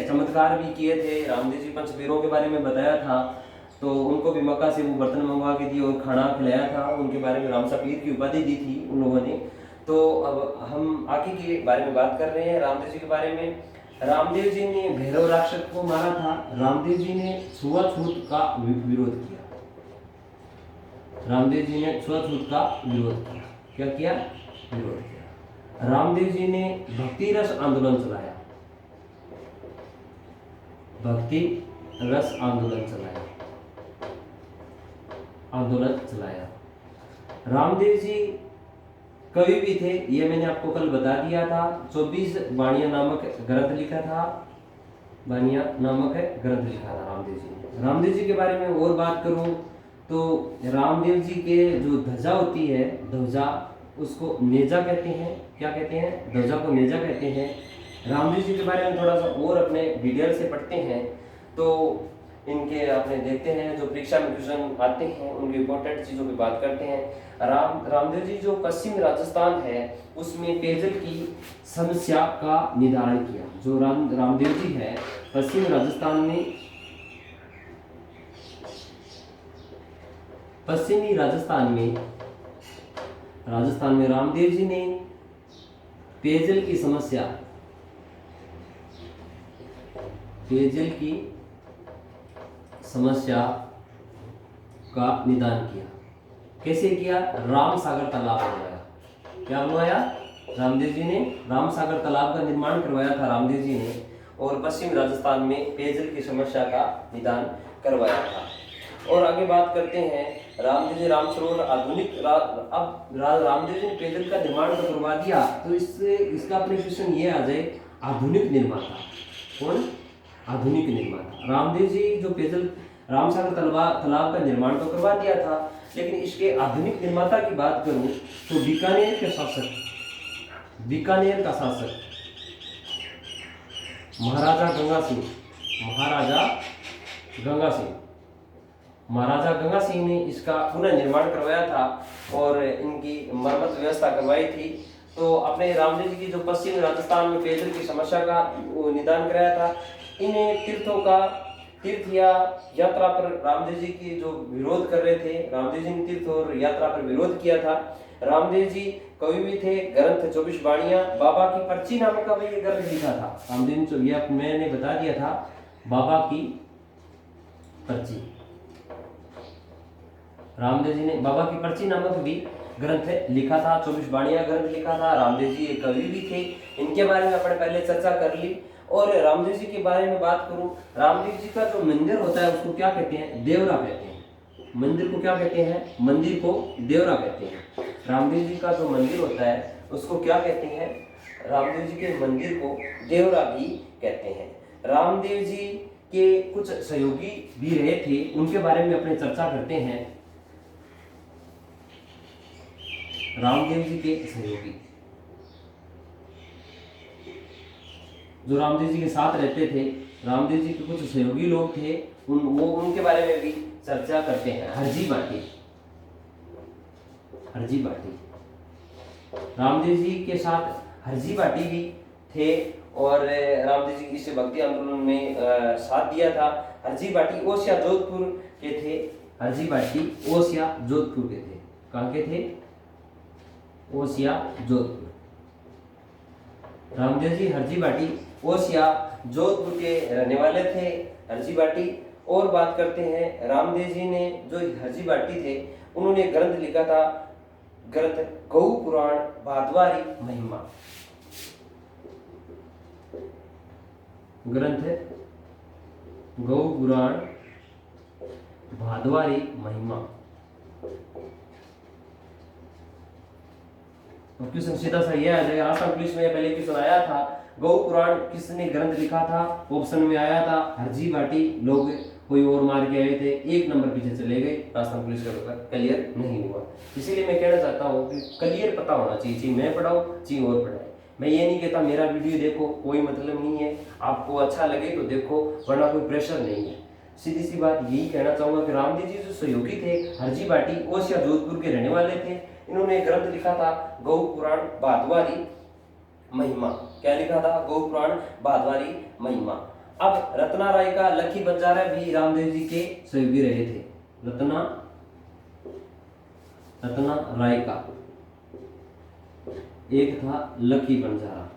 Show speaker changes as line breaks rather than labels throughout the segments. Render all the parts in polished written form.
चमत्कार भी किए थे। रामदेव जी पंचवीरों के बारे में बताया था, तो उनको भी मक्का से वो बर्तन मंगवा के दिए और खाना खिलाया था। उनके बारे में रामसा पीर की उपाधि दी थी उन लोगों ने। तो अब हम आगे के बारे में बात कर रहे हैं रामदेव जी के बारे में। रामदेव जी ने भैरव राक्षस को मारा था। रामदेव जी ने छुआछूत का विरोध किया। रामदेव जी ने छुआछूत का विरोध किया। क्या किया? विरोध किया। रामदेव जी ने भक्ति रस आंदोलन चलाया। भक्ति रस आंदोलन चलाया। रामदेव जी कवि भी थे, ये मैंने आपको कल बता दिया था। 24 बाणियां नामक ग्रंथ लिखा था। बाणियां नामक ग्रंथ लिखा था रामदेव जी ने। रामदेव जी के बारे में और बात करूं तो रामदेव जी के जो ध्वजा होती है, ध्वजा, उसको नेजा कहते हैं। क्या कहते हैं? ध्वजा को नेजा कहते हैं। रामदेव जी के बारे में थोड़ा सा और अपने डिटेल से पढ़ते हैं तो इनके अपने देखते हैं, जो परीक्षा में क्वेश्चन आते हैं उनकी इंपॉर्टेंट चीज़ों की बात करते हैं। रामदेव जी जो पश्चिम राजस्थान है उसमें पेयजल की समस्या का निदान किया। जो रामदेव जी है पश्चिम राजस्थान में, पश्चिमी राजस्थान में रामदेव जी ने पेयजल की समस्या का निदान किया। कैसे किया? राम सागर तालाब बनवाया। क्या बनवाया? रामदेव जी ने राम सागर तालाब का निर्माण करवाया था रामदेव जी ने, और पश्चिम राजस्थान में पेयजल की समस्या का निदान करवाया था। और आगे बात करते हैं रामदेव जी राम सरोवर आधुनिक अब रामदेव जी ने पेयजल का निर्माण तो करवा दिया, तो इससे इसका अपने क्वेश्चन ये आ जाए, आधुनिक निर्माता कौन? आधुनिक निर्माता। रामदेव जी जो पेयजल रामसागर तालाब का निर्माण तो करवा दिया था, लेकिन इसके आधुनिक निर्माता की बात करूं तो बीकानेर का शासक महाराजा गंगा सिंह ने इसका पुनः निर्माण करवाया था और इनकी मरम्मत व्यवस्था करवाई थी। तो अपने रामदेव जी की जो पश्चिम राजस्थान में पेयजल की समस्या का निदान कराया था। इन तीर्थ या यात्रा पर रामदेव जी की जो विरोध कर रहे थे, रामदेव जी ने तीर्थ और यात्रा पर विरोध किया था। रामदेव जी कवि भी थे। ग्रंथ 24 बाणियां, बाबा की पर्ची नामक का भी ग्रंथ लिखा था रामदेव ने। यह मैंने बता दिया था, बाबा की पर्ची। रामदेव जी ने बाबा की पर्ची नामक भी ग्रंथ लिखा था। 24 बाणियां ग्रंथ लिखा था। रामदेव जी एक कवि भी थे। इनके बारे में अपने पहले चर्चा कर ली। और रामदेव जी के बारे में बात करूं, रामदेव जी का जो मंदिर होता है उसको क्या कहते हैं? देवरा कहते हैं। मंदिर को क्या कहते हैं? मंदिर को देवरा कहते हैं। रामदेव जी का जो मंदिर होता है उसको क्या कहते हैं? रामदेव जी के मंदिर को देवरा भी कहते हैं। रामदेव जी के कुछ सहयोगी भी रहे थे, उनके बारे में अपने चर्चा करते हैं। रामदेव जी के सहयोगी जो रामदेव जी के साथ रहते थे, रामदेव जी के कुछ सहयोगी लोग थे, उनके बारे में भी चर्चा करते हैं। हरजी बाटी रामदेव जी के साथ हरजी बाटी भी थे और रामदेव जी इस भक्ति आंदोलन में साथ दिया था। हरजी बाटी ओसिया जोधपुर के थे। हरजी बाटी ओसिया जोधपुर के थे। कहाँ के थे? ओसिया जोधपुर। रामदेव जी हरजी बाटी ओसिया जोधपुर के रहने वाले थे। हरजी बाटी। और बात करते हैं, रामदेव जी ने जो हरजी बाटी थे उन्होंने ग्रंथ लिखा था, ग्रंथ गौ पुराण भादवारी महिमा। ग्रंथ गौ पुराण भादवारी महिमा। क्वेश्चन सीधा सा ये आ जाएगा। आसाम पुलिस में पहले क्वेश्चन आया था, गौ पुराण किसने ग्रंथ लिखा था? ऑप्शन में आया था हरजी बाटी। लोग कोई और मार के आए थे, 1 नंबर पीछे चले गए। राजस्थान पुलिस का पेपर क्लियर नहीं हुआ। इसीलिए मैं कहना चाहता हूँ कि क्लियर पता होना चाहिए। चाहे मैं पढ़ाऊँ, चाहे और पढ़ाए। मैं ये नहीं कहता मेरा वीडियो देखो, कोई मतलब नहीं है। आपको अच्छा लगे तो देखो, वरना कोई प्रेशर नहीं है। सीधी सी बात यही कहना चाहूँगा कि रामदेव जी जो सहयोगी थे, हरजी बाटी ओसिया जोधपुर के रहने वाले थे। इन्होंने ग्रंथ लिखा था गौ पुराण भादवारी महिमा। क्या लिखा था? गौ पुराण भादवारी महिमा। अब रत्ना राय का लकी बंजारा भी रामदेव जी के सहयोगी रहे थे। रत्ना राय का एक था लकी बंजारा।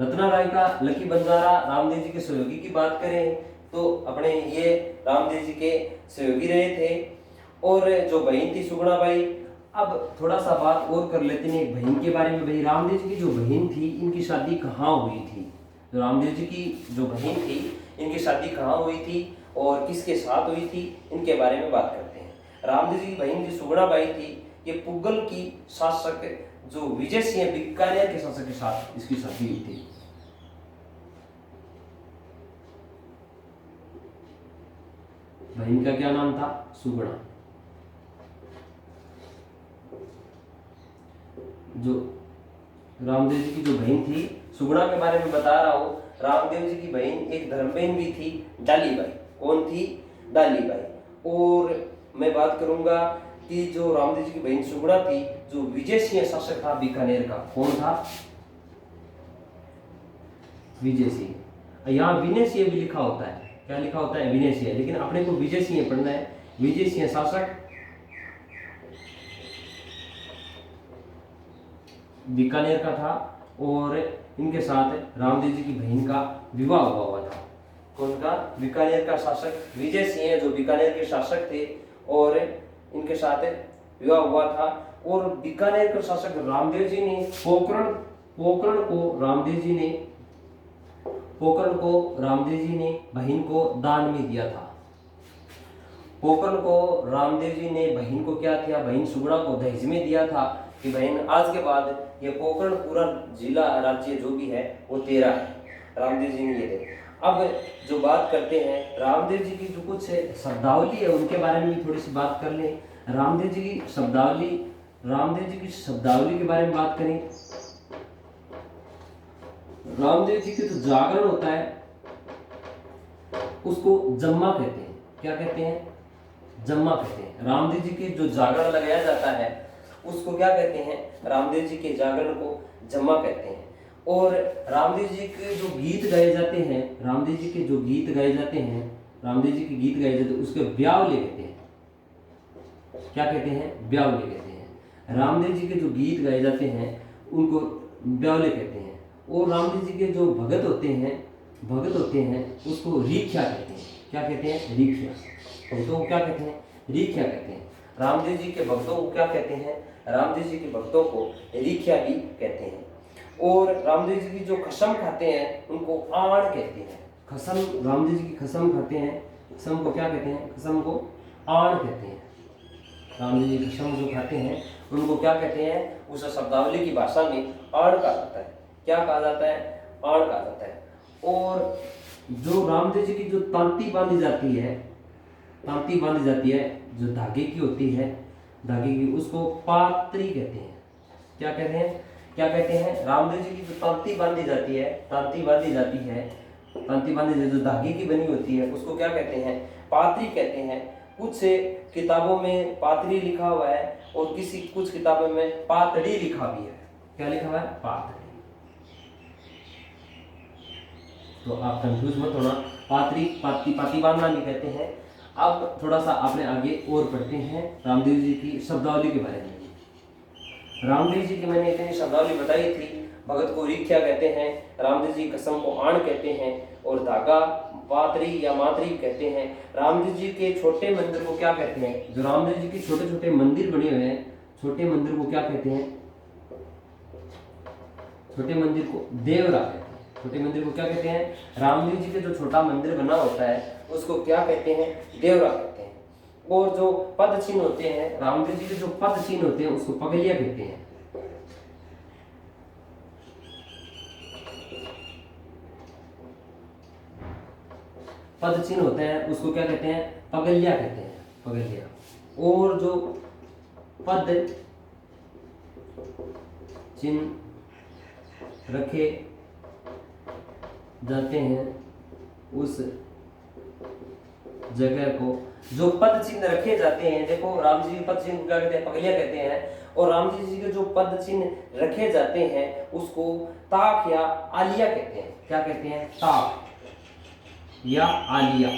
रत्ना राय का लकी बंजारा रामदेव जी के सहयोगी की बात करें तो अपने ये रामदेव जी के सहयोगी रहे थे। और जो बहन थी सुगुणाबाई, अब थोड़ा सा बात और कर लेते हैं बहन के बारे में। भाई रामदेव जी की जो बहन थी इनकी शादी कहाँ हुई थी? जो रामदेव जी की जो बहन थी इनकी शादी कहाँ हुई थी और किसके साथ हुई थी, इनके बारे में बात करते हैं। रामदेव जी की बहन जो सुगुणाबाई थी ये पुगल की शासक जो विजय सिंह बीकानेर के शासक के साथ इसकी शादी हुई थी। बहन का क्या नाम था? सुगुणा। जो रामदेव जी की जो बहन थी सुगुणा के बारे में बता रहा हूं। रामदेव जी की बहन एक धर्म बहन भी थी, डालीबाई। कौन थी? डालीबाई। और मैं बात करूंगा कि जो रामदेव जी की बहन सुगुणा थी, जो विजय सिंह शासक था बीकानेर का, कौन था? विजय सिंह। यहाँ विनय सिंह भी लिखा होता है। क्या लिखा होता है? विनय सिंह, लेकिन अपने को विजय सिंह पढ़ना है। विजय सिंह शासक बीकानेर का था और इनके साथ रामदेव जी की बहन का विवाह हुआ था। कौन का? बीकानेर का शासक विजय सिंह जो बीकानेर के शासक थे और इनके साथ विवाह हुआ था। और बीकानेर के शासक रामदेव जी ने पोकरण को रामदेव जी ने बहन को दान में दिया था। पोकरण को रामदेव जी ने बहन को क्या किया? बहन सुगुणा को दहेज में दिया था कि बहन आज के बाद ये पोकरण पूरा जिला राज्य जो भी है वो तेरा है। रामदेव जी ने ये दे। अब जो बात करते हैं रामदेव जी की जो कुछ शब्दावली है उनके बारे में भी थोड़ी सी बात कर लें। रामदेव जी की शब्दावली के बारे में बात करें। रामदेव जी की जो जागरण होता है उसको जम्मा कहते हैं। क्या कहते हैं? जम्मा कहते हैं। रामदेव जी के जो जागरण लगाया जाता है उसको क्या कहते हैं? रामदेव जी के जागरण को जम्मा कहते हैं। और रामदेव जी के जो गीत गाए जाते हैं उसके ब्यावले कहते हैं। क्या कहते हैं? ब्यावले कहते हैं। रामदेव जी के जो गीत गाए जाते हैं उनको ब्यावले कहते हैं। और रामदेव जी के जो भगत होते हैं उसको रीख्या कहते हैं। क्या कहते हैं? रीख्या। भक्तों को क्या कहते हैं? रीख्या कहते हैं। रामदेव जी के भक्तों को क्या कहते हैं? रामदेव जी के भक्तों को रीख्या भी कहते हैं। और रामदेव जी की जो खसम खाते हैं उनको आड़ कहते हैं। खसम, रामदेव जी की खसम खाते हैं, खसम को क्या कहते हैं? खसम को आड़ कहते हैं। रामदेव जी खसम जो खाते हैं उनको क्या कहते हैं? उस शब्दावली की भाषा में आड़ कहा जाता है। क्या कहा जाता है? आड़ कहा जाता है। और जो रामदेव जी की जो तांती बांधी जाती है जो धागे की होती है, उसको पात्री कहते हैं। क्या कहते हैं? रामदेव जी की जो तांती बांधी जाती है जो धागे की बनी होती है उसको क्या कहते हैं? पात्री कहते हैं। कुछ किताबों में पात्री लिखा हुआ है और कुछ किताबों में पातड़ी लिखा भी है। क्या लिखा हुआ है? पातड़ी। तो आप कंफ्यूज मत होना, पाती बांधना भी कहते हैं। अब थोड़ा सा आपने आगे और पढ़ते हैं रामदेव जी की शब्दावली के बारे में। रामदेव जी की मैंने इतनी शब्दावली बताई थी। भगत को रीख्या कहते हैं, रामदेव जी कसम को आण कहते हैं और धागा पात्री या मात्री कहते हैं। रामदेव जी के छोटे मंदिर को क्या कहते हैं? जो रामदेव जी के छोटे छोटे मंदिर बने हुए हैं, छोटे मंदिर को क्या कहते हैं? छोटे मंदिर को देवरा कहते हैं। छोटे मंदिर को क्या कहते हैं? रामदेव जी के जो छोटा मंदिर बना होता है उसको क्या कहते हैं? देवरा कहते हैं। और जो पद चिन्ह होते हैं, रामदेव जी के जो पद चिन्ह होते हैं उसको पगलिया कहते हैं। पद चिन्ह होते हैं उसको क्या कहते हैं? पगलिया कहते हैं। पगलिया। और जो पद चिन्ह रखे जाते हैं जगह को जो पद चिन्ह रखे जाते हैं, देखो राम जी के पद चिन्ह क्या कहते हैं, पगलिया कहते हैं। और राम जी के जो पद चिन्ह रखे जाते हैं उसको ताक या आलिया कहते हैं। क्या कहते हैं? ताक या आलिया।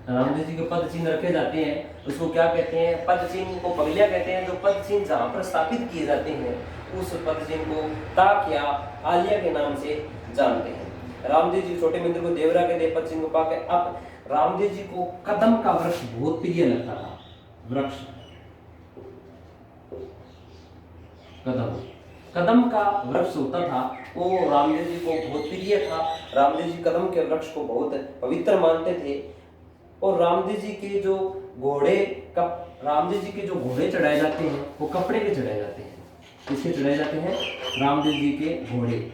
राम जी के पद चिन्ह रखे जाते हैं उसको क्या कहते हैं? पद चिन्ह को पगलिया कहते हैं। जो पद चिन्ह जहां पर स्थापित किए जाते हैं उस पद चिन्ह को ताक या आलिया के नाम से जानते हैं। रामदेव जी छोटे मंदिर को देवरा के देव पद चिन्ह को पाके। अब रामदेव जी को कदम का वृक्ष बहुत प्रिय लगता था। वृक्ष कदम का वृक्ष होता था वो रामदेव जी को बहुत प्रिय था। रामदेव जी कदम के वृक्ष को बहुत पवित्र मानते थे। और रामदेव जी के जो घोड़े चढ़ाए जाते हैं वो कपड़े के चढ़ाए जाते हैं। किसके चढ़ाए जाते हैं? रामदेव जी के घोड़े।